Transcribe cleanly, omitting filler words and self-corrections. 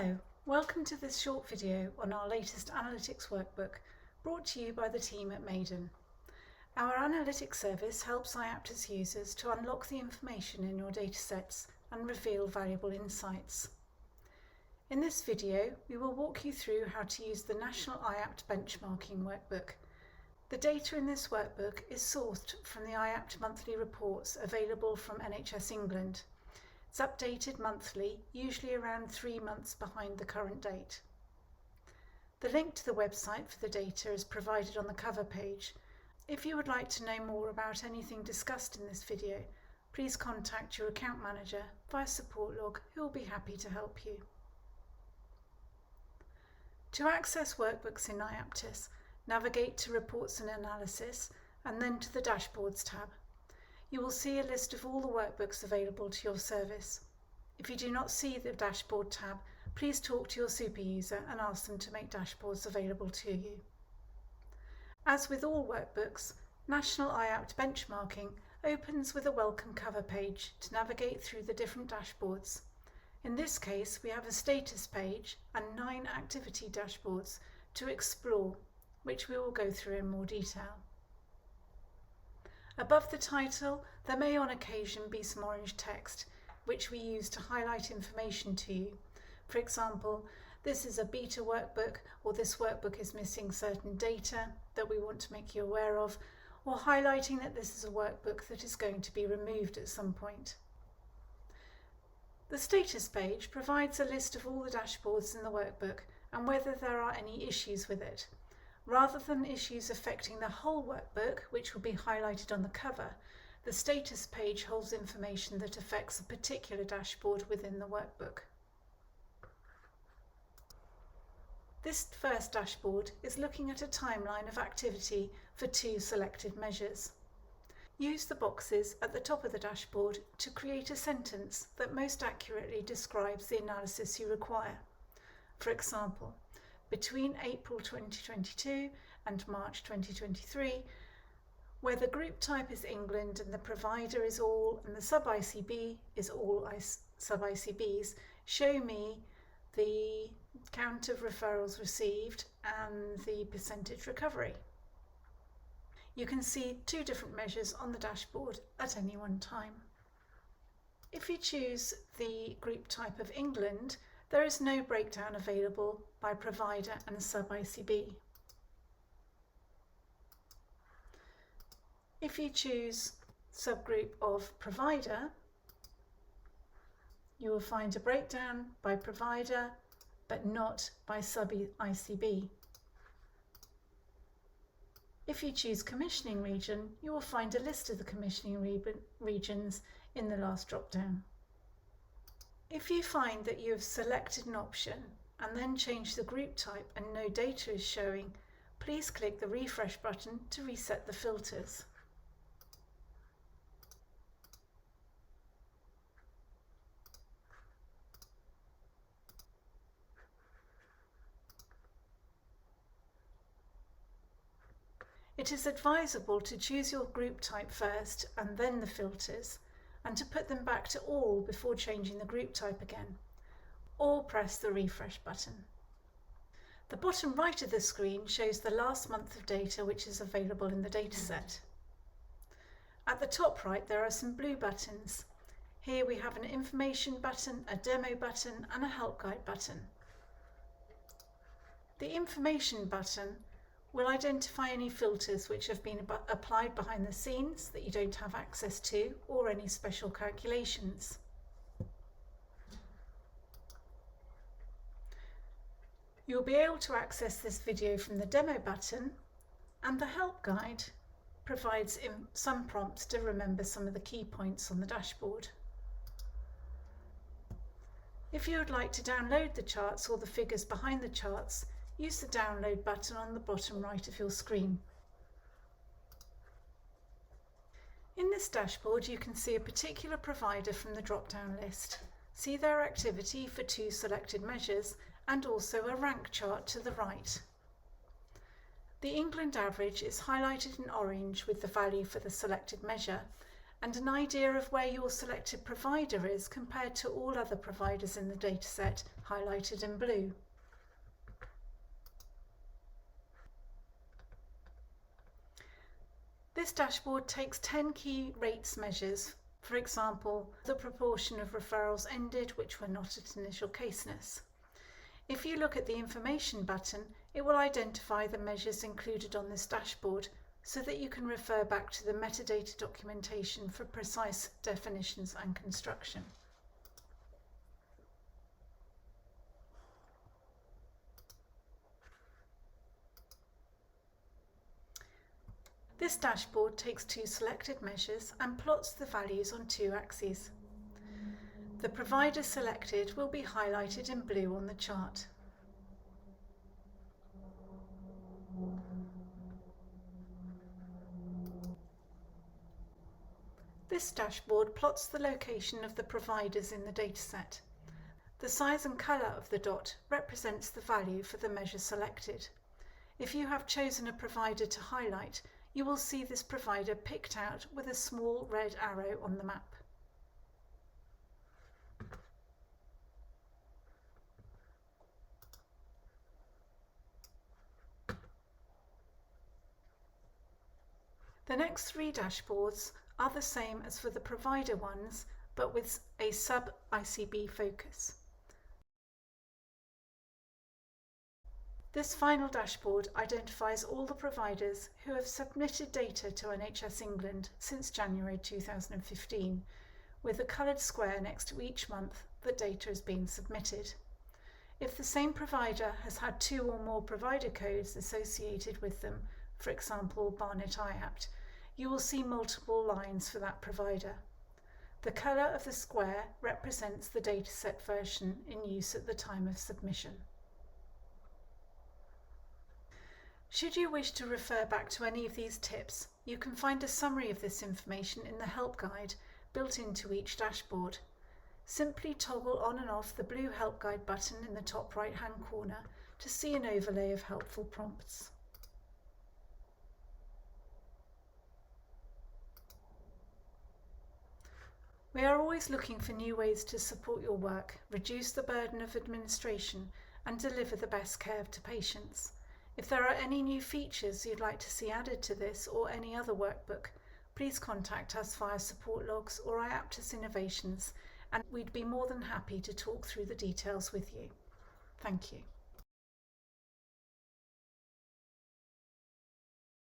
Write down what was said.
Hello, welcome to this short video on our latest analytics workbook brought to you by the team at Maiden. Our analytics service helps iaptus users to unlock the information in your datasets and reveal valuable insights. In this video, we will walk you through how to use the National IAPT benchmarking workbook. The data in this workbook is sourced from the IAPT monthly reports available from NHS England. It's updated monthly, usually around 3 months behind the current date. The link to the website for the data is provided on the cover page. If you would like to know more about anything discussed in this video, please contact your account manager via support log, who will be happy to help you. To access workbooks in iaptus, navigate to Reports and Analysis and then to the Dashboards tab. You will see a list of all the workbooks available to your service. If you do not see the Dashboard tab, please talk to your super user and ask them to make dashboards available to you. As with all workbooks, National IAPT benchmarking opens with a welcome cover page to navigate through the different dashboards. In this case, we have a status page and 9 activity dashboards to explore, which we will go through in more detail. Above the title, there may on occasion be some orange text, which we use to highlight information to you. For example, this is a beta workbook, or this workbook is missing certain data that we want to make you aware of, or highlighting that this is a workbook that is going to be removed at some point. The status page provides a list of all the dashboards in the workbook and whether there are any issues with it. Rather than issues affecting the whole workbook, which will be highlighted on the cover, the status page holds information that affects a particular dashboard within the workbook. This first dashboard is looking at a timeline of activity for 2 selected measures. Use the boxes at the top of the dashboard to create a sentence that most accurately describes the analysis you require. For example, between April 2022 and March 2023, where the group type is England and the provider is all and the sub-ICB is all sub-ICBs, show me the count of referrals received and the percentage recovery. You can see 2 different measures on the dashboard at any one time. If you choose the group type of England, there is no breakdown available by provider and sub-ICB. If you choose subgroup of provider, you will find a breakdown by provider, but not by sub-ICB. If you choose commissioning region, you will find a list of the commissioning regions in the last drop-down. If you find that you have selected an option and then change the group type and no data is showing, please click the refresh button to reset the filters. It is advisable to choose your group type first and then the filters, and to put them back to all before changing the group type again, or press the refresh button. The bottom right of the screen shows the last month of data which is available in the dataset. At the top right there are some blue buttons. Here we have an information button, a demo button and a help guide button. The information button will identify any filters which have been applied behind the scenes that you don't have access to, or any special calculations. You'll be able to access this video from the demo button, and the help guide provides some prompts to remember some of the key points on the dashboard. If you would like to download the charts or the figures behind the charts, use the download button on the bottom right of your screen. In this dashboard you can see a particular provider from the drop-down list, see their activity for 2 selected measures and also a rank chart to the right. The England average is highlighted in orange with the value for the selected measure, and an idea of where your selected provider is compared to all other providers in the dataset, highlighted in blue. This dashboard takes 10 key rates measures, for example, the proportion of referrals ended which were not at initial caseness. If you look at the information button, it will identify the measures included on this dashboard so that you can refer back to the metadata documentation for precise definitions and construction. This dashboard takes 2 selected measures and plots the values on 2 axes. The provider selected will be highlighted in blue on the chart. This dashboard plots the location of the providers in the dataset. The size and colour of the dot represents the value for the measure selected. If you have chosen a provider to highlight, you will see this provider picked out with a small red arrow on the map. The next 3 dashboards are the same as for the provider ones, but with a sub-ICB focus. This final dashboard identifies all the providers who have submitted data to NHS England since January 2015, with a coloured square next to each month that data has been submitted. If the same provider has had 2 or more provider codes associated with them, for example Barnet IAPT, you will see multiple lines for that provider. The colour of the square represents the dataset version in use at the time of submission. Should you wish to refer back to any of these tips, you can find a summary of this information in the help guide built into each dashboard. Simply toggle on and off the blue help guide button in the top right hand corner to see an overlay of helpful prompts. We are always looking for new ways to support your work, reduce the burden of administration, and deliver the best care to patients. If there are any new features you'd like to see added to this or any other workbook, please contact us via support logs or iaptus Innovations, and we'd be more than happy to talk through the details with you. Thank you.